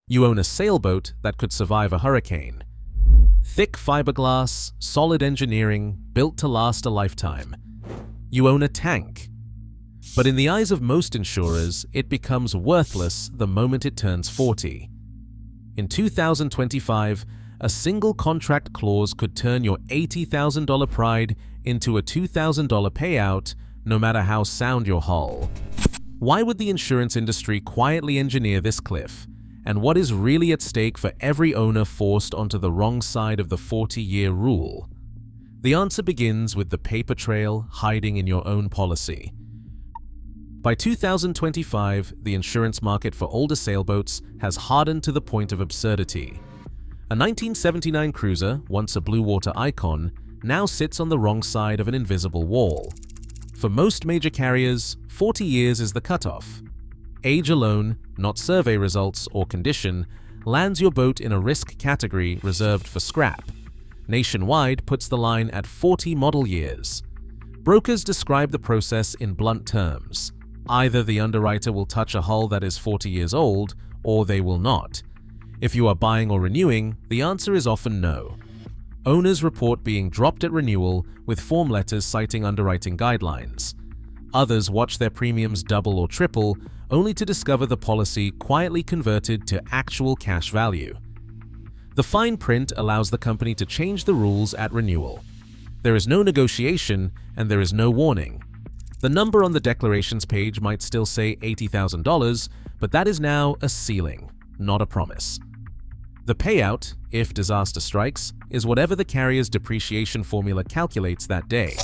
You own a sailboat that could survive a hurricane. Thick fiberglass, solid engineering, built to last a lifetime. You own a tank. But in the eyes of most insurers, it becomes worthless the moment it turns 40. In 2025, a single contract clause could turn your $80,000 pride into a $2,000 payout, no matter how sound your hull. Why would the insurance industry quietly engineer this cliff? And what is really at stake for every owner forced onto the wrong side of the 40-year rule? The answer begins with the paper trail hiding in your own policy. By 2025, the insurance market for older sailboats has hardened to the point of absurdity. A 1979 cruiser, once a blue water icon, now sits on the wrong side of an invisible wall. For most major carriers, 40 years is the cutoff. Age alone, not survey results or condition, lands your boat in a risk category reserved for scrap. Nationwide puts the line at 40 model years. Brokers describe the process in blunt terms. Either the underwriter will touch a hull that is 40 years old, or they will not. If you are buying or renewing, the answer is often no. Owners report being dropped at renewal with form letters citing underwriting guidelines. Others watch their premiums double or triple, only to discover the policy quietly converted to actual cash value. The fine print allows the company to change the rules at renewal. There is no negotiation and there is no warning. The number on the declarations page might still say $80,000, but that is now a ceiling, not a promise. The payout, if disaster strikes, is whatever the carrier's depreciation formula calculates that day.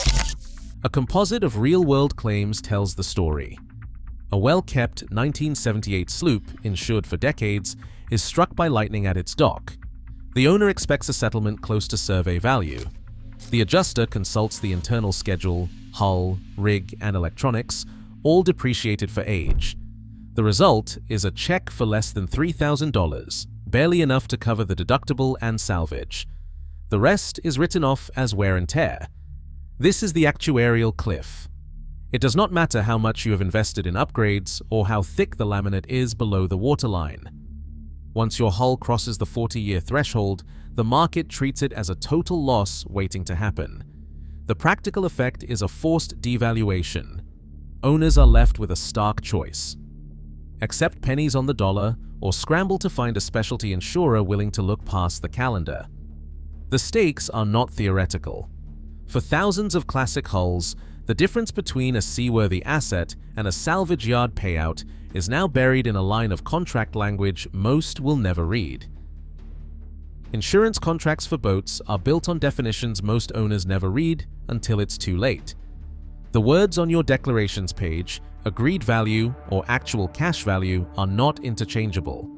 A composite of real-world claims tells the story. A well-kept 1978 sloop, insured for decades, is struck by lightning at its dock. The owner expects a settlement close to survey value. The adjuster consults the internal schedule, hull, rig, and electronics, all depreciated for age. The result is a check for less than $3,000, barely enough to cover the deductible and salvage. The rest is written off as wear and tear. This is the actuarial cliff. It does not matter how much you have invested in upgrades or how thick the laminate is below the waterline. Once your hull crosses the 40-year threshold, the market treats it as a total loss waiting to happen. The practical effect is a forced devaluation. Owners are left with a stark choice. Accept pennies on the dollar or scramble to find a specialty insurer willing to look past the calendar. The stakes are not theoretical. For thousands of classic hulls, the difference between a seaworthy asset and a salvage yard payout is now buried in a line of contract language most will never read. Insurance contracts for boats are built on definitions most owners never read until it's too late. The words on your declarations page, agreed value or actual cash value, are not interchangeable.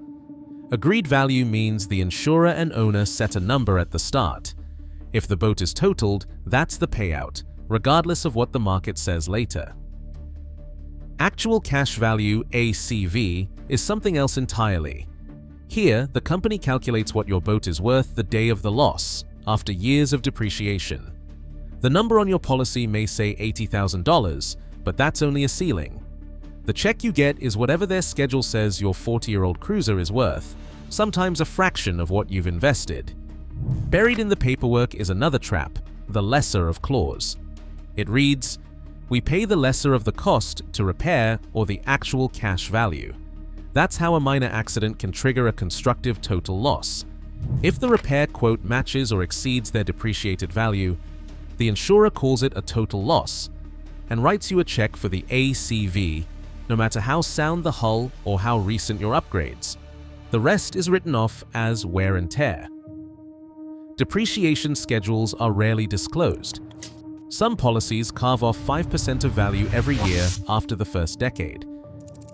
Agreed value means the insurer and owner set a number at the start. If the boat is totaled, that's the payout, regardless of what the market says later. Actual cash value, ACV, is something else entirely. Here, the company calculates what your boat is worth the day of the loss, after years of depreciation. The number on your policy may say $80,000, but that's only a ceiling. The check you get is whatever their schedule says your 40-year-old cruiser is worth, sometimes a fraction of what you've invested. Buried in the paperwork is another trap, the lesser of clause. It reads, "We pay the lesser of the cost to repair or the actual cash value." That's how a minor accident can trigger a constructive total loss. If the repair quote matches or exceeds their depreciated value, the insurer calls it a total loss and writes you a check for the ACV, no matter how sound the hull or how recent your upgrades. The rest is written off as wear and tear. Depreciation schedules are rarely disclosed. Some policies carve off 5% of value every year after the first decade.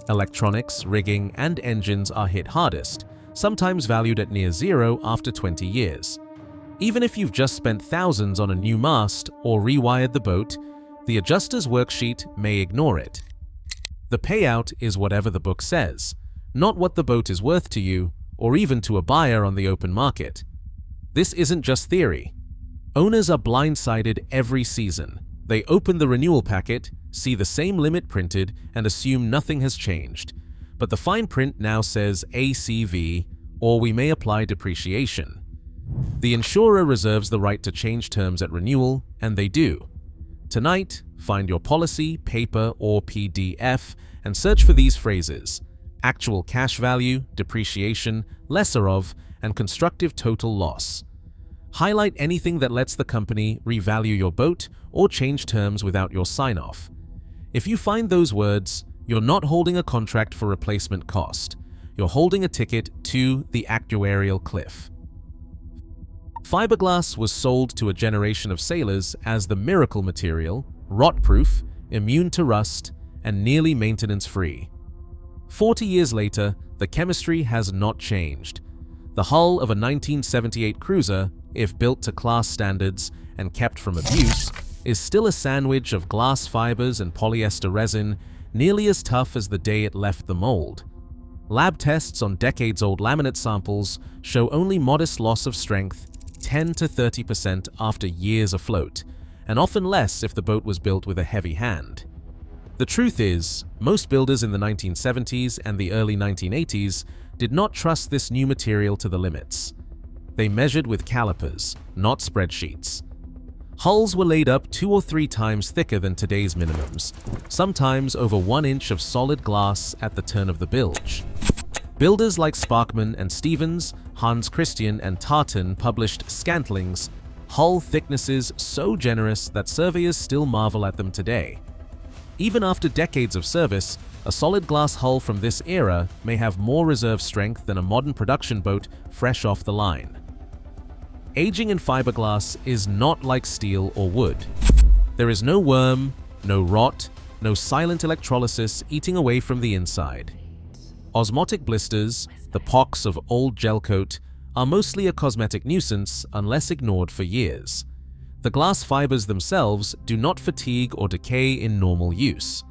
Electronics, rigging, and engines are hit hardest, sometimes valued at near zero after 20 years. Even if you've just spent thousands on a new mast or rewired the boat, the adjuster's worksheet may ignore it. The payout is whatever the book says, not what the boat is worth to you or even to a buyer on the open market. This isn't just theory. Owners are blindsided every season. They open the renewal packet, see the same limit printed, and assume nothing has changed. But the fine print now says ACV, or we may apply depreciation. The insurer reserves the right to change terms at renewal, and they do. Tonight, find your policy, paper, or PDF and search for these phrases: actual cash value, depreciation, lesser of, and constructive total loss. Highlight anything that lets the company revalue your boat or change terms without your sign-off. If you find those words, you're not holding a contract for replacement cost. You're holding a ticket to the actuarial cliff. Fiberglass was sold to a generation of sailors as the miracle material, rot-proof, immune to rust, and nearly maintenance-free. 40 years later, the chemistry has not changed. The hull of a 1978 cruiser, if built to class standards and kept from abuse, is still a sandwich of glass fibers and polyester resin, nearly as tough as the day it left the mold. Lab tests on decades-old laminate samples show only modest loss of strength, 10 to 30% after years afloat, and often less if the boat was built with a heavy hand. The truth is, most builders in the 1970s and the early 1980s did not trust this new material to the limits. They measured with calipers, not spreadsheets. Hulls were laid up 2 or 3 times thicker than today's minimums, sometimes over 1 inch of solid glass at the turn of the bilge. Builders like Sparkman and Stevens, Hans Christian and Tartan published scantlings, hull thicknesses so generous that surveyors still marvel at them today. Even after decades of service, a solid glass hull from this era may have more reserve strength than a modern production boat fresh off the line. Aging in fiberglass is not like steel or wood. There is no worm, no rot, no silent electrolysis eating away from the inside. Osmotic blisters, the pox of old gel coat, are mostly a cosmetic nuisance unless ignored for years. The glass fibers themselves do not fatigue or decay in normal use.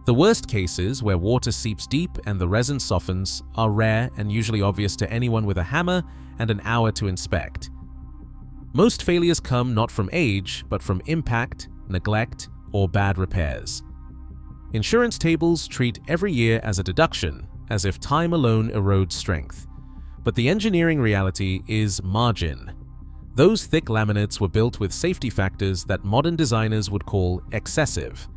The worst cases, where water seeps deep and the resin softens, are rare and usually obvious to anyone with a hammer and an hour to inspect. Most failures come not from age, but from impact, neglect, or bad repairs. Insurance tables treat every year as a deduction, as if time alone erodes strength. But the engineering reality is margin. Those thick laminates were built with safety factors that modern designers would call excessive.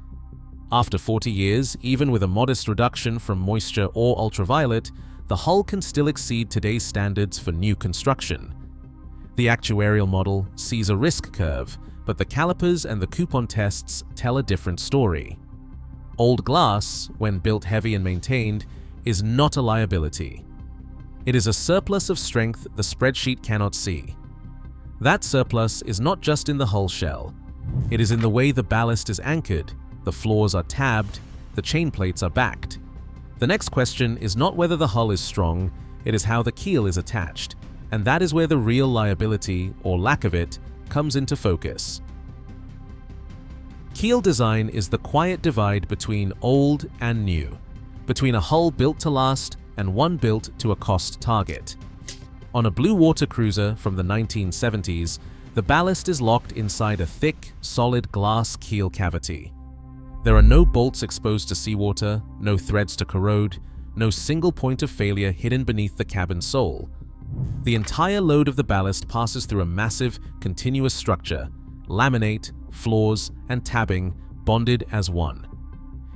After 40 years, even with a modest reduction from moisture or ultraviolet, the hull can still exceed today's standards for new construction. The actuarial model sees a risk curve, but the calipers and the coupon tests tell a different story. Old glass, when built heavy and maintained, is not a liability. It is a surplus of strength the spreadsheet cannot see. That surplus is not just in the hull shell. It is in the way the ballast is anchored, the floors are tabbed, the chain plates are backed. The next question is not whether the hull is strong, it is how the keel is attached, and that is where the real liability, or lack of it, comes into focus. Keel design is the quiet divide between old and new, between a hull built to last and one built to a cost target. On a blue water cruiser from the 1970s, the ballast is locked inside a thick, solid glass keel cavity. There are no bolts exposed to seawater, no threads to corrode, no single point of failure hidden beneath the cabin sole. The entire load of the ballast passes through a massive, continuous structure, laminate, floors, and tabbing bonded as one.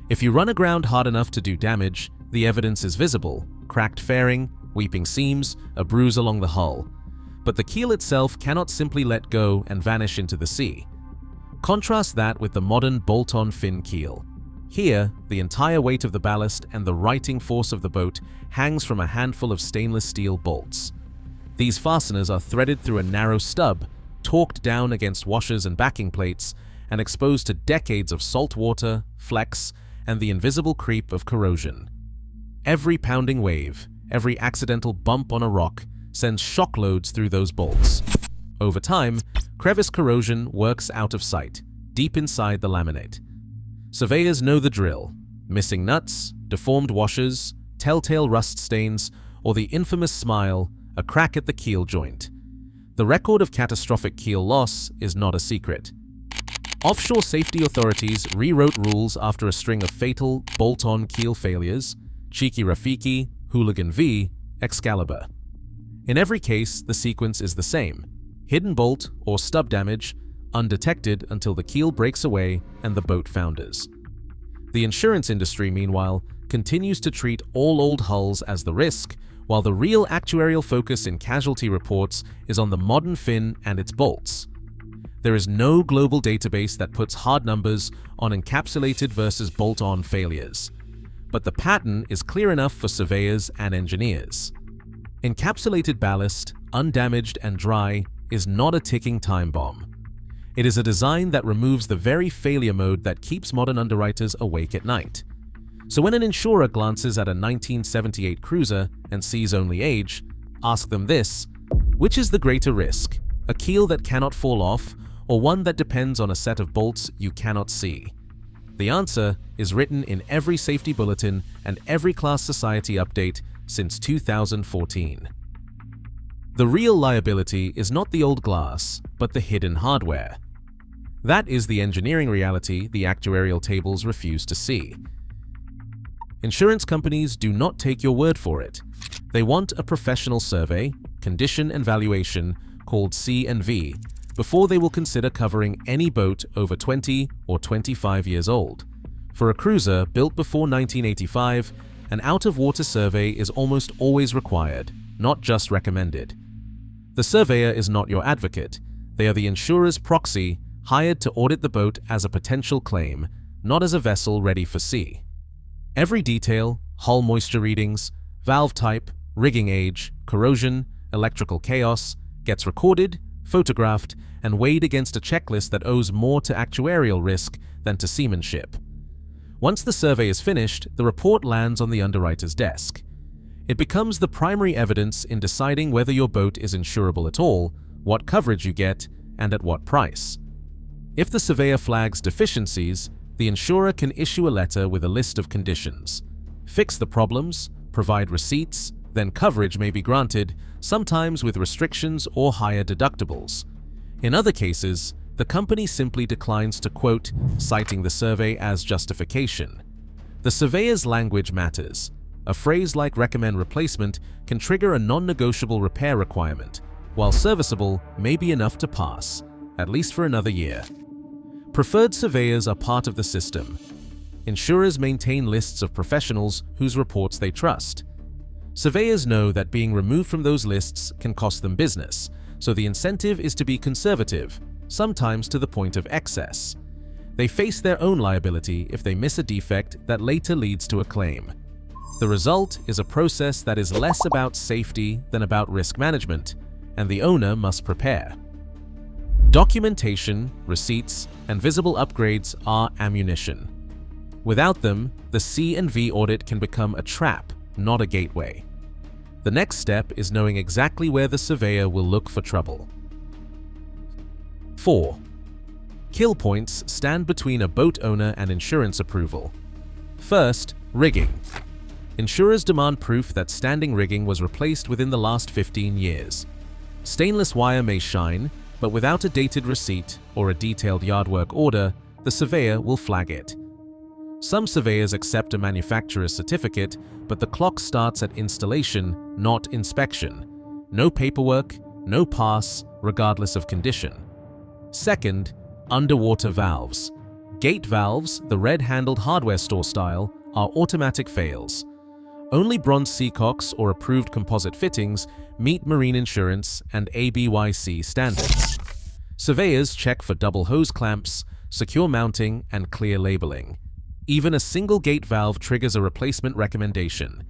If you run aground hard enough to do damage, the evidence is visible: cracked fairing, weeping seams, a bruise along the hull. But the keel itself cannot simply let go and vanish into the sea. Contrast that with the modern bolt-on fin keel. Here, the entire weight of the ballast and the righting force of the boat hangs from a handful of stainless steel bolts. These fasteners are threaded through a narrow stub, torqued down against washers and backing plates, and exposed to decades of salt water, flex, and the invisible creep of corrosion. Every pounding wave, every accidental bump on a rock, sends shock loads through those bolts. Over time, crevice corrosion works out of sight, deep inside the laminate. Surveyors know the drill: missing nuts, deformed washers, telltale rust stains, or the infamous smile, a crack at the keel joint. The record of catastrophic keel loss is not a secret. Offshore safety authorities rewrote rules after a string of fatal bolt-on keel failures: Cheeky Rafiki, Hooligan V, Excalibur. In every case, the sequence is the same: hidden bolt or stub damage, undetected until the keel breaks away and the boat founders. The insurance industry, meanwhile, continues to treat all old hulls as the risk, while the real actuarial focus in casualty reports is on the modern fin and its bolts. There is no global database that puts hard numbers on encapsulated versus bolt-on failures, but the pattern is clear enough for surveyors and engineers. Encapsulated ballast, undamaged and dry, is not a ticking time bomb. It is a design that removes the very failure mode that keeps modern underwriters awake at night. So when an insurer glances at a 1978 cruiser and sees only age, ask them this: which is the greater risk, a keel that cannot fall off, or one that depends on a set of bolts you cannot see? The answer is written in every safety bulletin and every class society update since 2014. The real liability is not the old glass, but the hidden hardware. That is the engineering reality the actuarial tables refuse to see. Insurance companies do not take your word for it. They want a professional survey, condition and valuation, called C&V, before they will consider covering any boat over 20 or 25 years old. For a cruiser built before 1985, an out-of-water survey is almost always required, not just recommended. The surveyor is not your advocate. They are the insurer's proxy, hired to audit the boat as a potential claim, not as a vessel ready for sea. Every detail, hull moisture readings, valve type, rigging age, corrosion, electrical chaos, gets recorded, photographed, and weighed against a checklist that owes more to actuarial risk than to seamanship. Once the survey is finished, the report lands on the underwriter's desk. It becomes the primary evidence in deciding whether your boat is insurable at all, what coverage you get, and at what price. If the surveyor flags deficiencies, the insurer can issue a letter with a list of conditions. Fix the problems, provide receipts, then coverage may be granted, sometimes with restrictions or higher deductibles. In other cases, the company simply declines to quote, citing the survey as justification. The surveyor's language matters. A phrase like recommend replacement can trigger a non-negotiable repair requirement, while serviceable may be enough to pass, at least for another year. Preferred surveyors are part of the system. Insurers maintain lists of professionals whose reports they trust. Surveyors know that being removed from those lists can cost them business, so the incentive is to be conservative, sometimes to the point of excess. They face their own liability if they miss a defect that later leads to a claim. The result is a process that is less about safety than about risk management, and the owner must prepare. Documentation, receipts, and visible upgrades are ammunition. Without them, the C&V audit can become a trap, not a gateway. The next step is knowing exactly where the surveyor will look for trouble. 4. Kill points stand between a boat owner and insurance approval. First, rigging. Insurers demand proof that standing rigging was replaced within the last 15 years. Stainless wire may shine, but without a dated receipt or a detailed yardwork order, the surveyor will flag it. Some surveyors accept a manufacturer's certificate, but the clock starts at installation, not inspection. No paperwork, no pass, regardless of condition. Second, underwater valves. Gate valves, the red-handled hardware store style, are automatic fails. Only bronze seacocks or approved composite fittings meet marine insurance and ABYC standards. Surveyors check for double hose clamps, secure mounting, and clear labeling. Even a single gate valve triggers a replacement recommendation.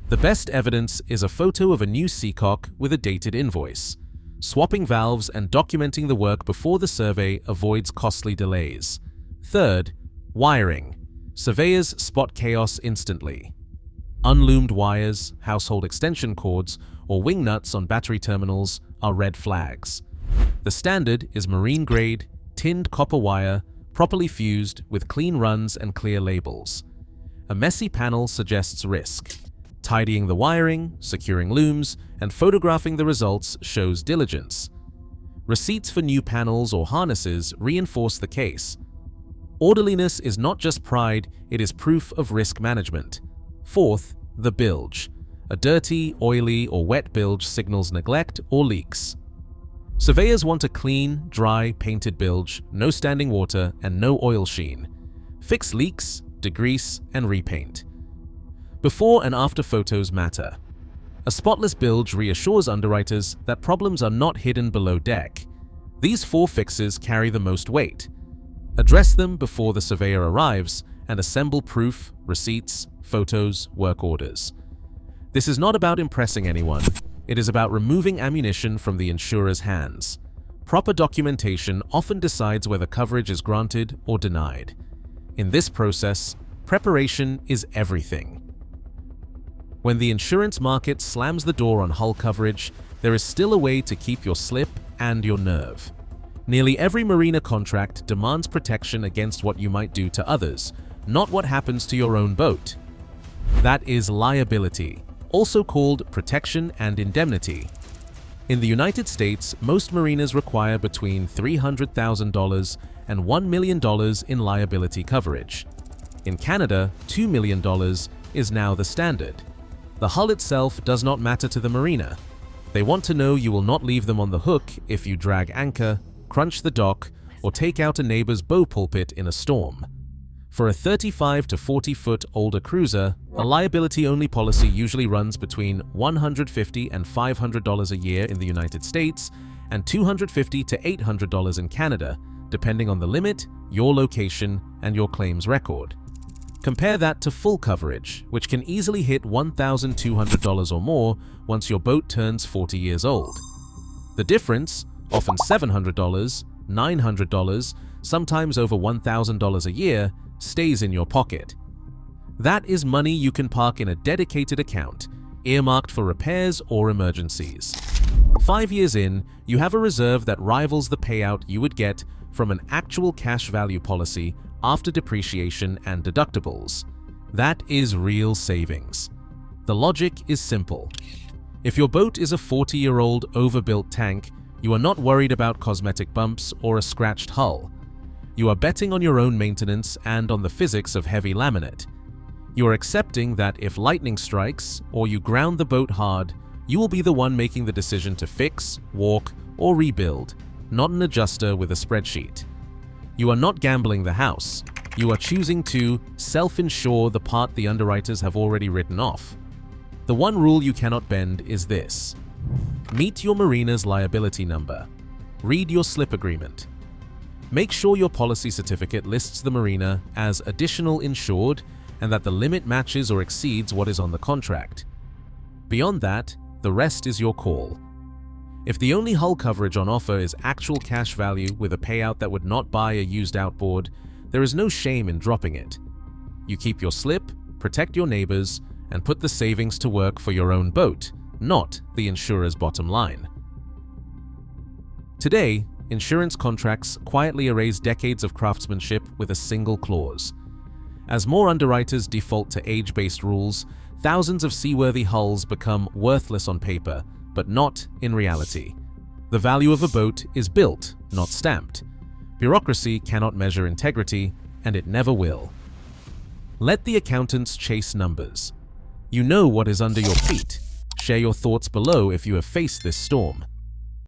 The best evidence is a photo of a new seacock with a dated invoice. Swapping valves and documenting the work before the survey avoids costly delays. Third, wiring. Surveyors spot chaos instantly. Unloomed wires, household extension cords, or wing nuts on battery terminals are red flags. The standard is marine-grade, tinned copper wire, properly fused with clean runs and clear labels. A messy panel suggests risk. Tidying the wiring, securing looms, and photographing the results shows diligence. Receipts for new panels or harnesses reinforce the case. Orderliness is not just pride, it is proof of risk management. Fourth, the bilge. A dirty, oily, or wet bilge signals neglect or leaks. Surveyors want a clean, dry, painted bilge, no standing water, and no oil sheen. Fix leaks, degrease, and repaint. Before and after photos matter. A spotless bilge reassures underwriters that problems are not hidden below deck. These 4 fixes carry the most weight. Address them before the surveyor arrives and assemble proof, receipts, photos, work orders. This is not about impressing anyone. It is about removing ammunition from the insurer's hands. Proper documentation often decides whether coverage is granted or denied. In this process, preparation is everything. When the insurance market slams the door on hull coverage, there is still a way to keep your slip and your nerve. Nearly every marina contract demands protection against what you might do to others, not what happens to your own boat. That is liability, also called protection and indemnity. In the United States, most marinas require between $300,000 and $1 million in liability coverage. In Canada, $2 million is now the standard. The hull itself does not matter to the marina. They want to know you will not leave them on the hook if you drag anchor, crunch the dock, or take out a neighbor's bow pulpit in a storm. For a 35 to 40-foot older cruiser, a liability-only policy usually runs between $150 and $500 a year in the United States and $250 to $800 in Canada, depending on the limit, your location, and your claims record. Compare that to full coverage, which can easily hit $1,200 or more once your boat turns 40 years old. The difference, often $700, $900, sometimes over $1,000 a year, stays in your pocket. That is money you can park in a dedicated account, earmarked for repairs or emergencies. 5 years in, you have a reserve that rivals the payout you would get from an actual cash value policy after depreciation and deductibles. That is real savings. The logic is simple. If your boat is a 40-year-old overbuilt tank, you are not worried about cosmetic bumps or a scratched hull. You are betting on your own maintenance and on the physics of heavy laminate. You are accepting that if lightning strikes or you ground the boat hard, you will be the one making the decision to fix, walk, or rebuild, not an adjuster with a spreadsheet. You are not gambling the house. You are choosing to self-insure the part the underwriters have already written off. The one rule you cannot bend is this. Meet your marina's liability number. Read your slip agreement. Make sure your policy certificate lists the marina as additional insured and that the limit matches or exceeds what is on the contract. Beyond that, the rest is your call. If the only hull coverage on offer is actual cash value with a payout that would not buy a used outboard, there is no shame in dropping it. You keep your slip, protect your neighbors, and put the savings to work for your own boat, not the insurer's bottom line. Today, insurance contracts quietly erase decades of craftsmanship with a single clause. As more underwriters default to age-based rules, thousands of seaworthy hulls become worthless on paper, but not in reality. The value of a boat is built, not stamped. Bureaucracy cannot measure integrity, and it never will. Let the accountants chase numbers. You know what is under your feet. Share your thoughts below if you have faced this storm.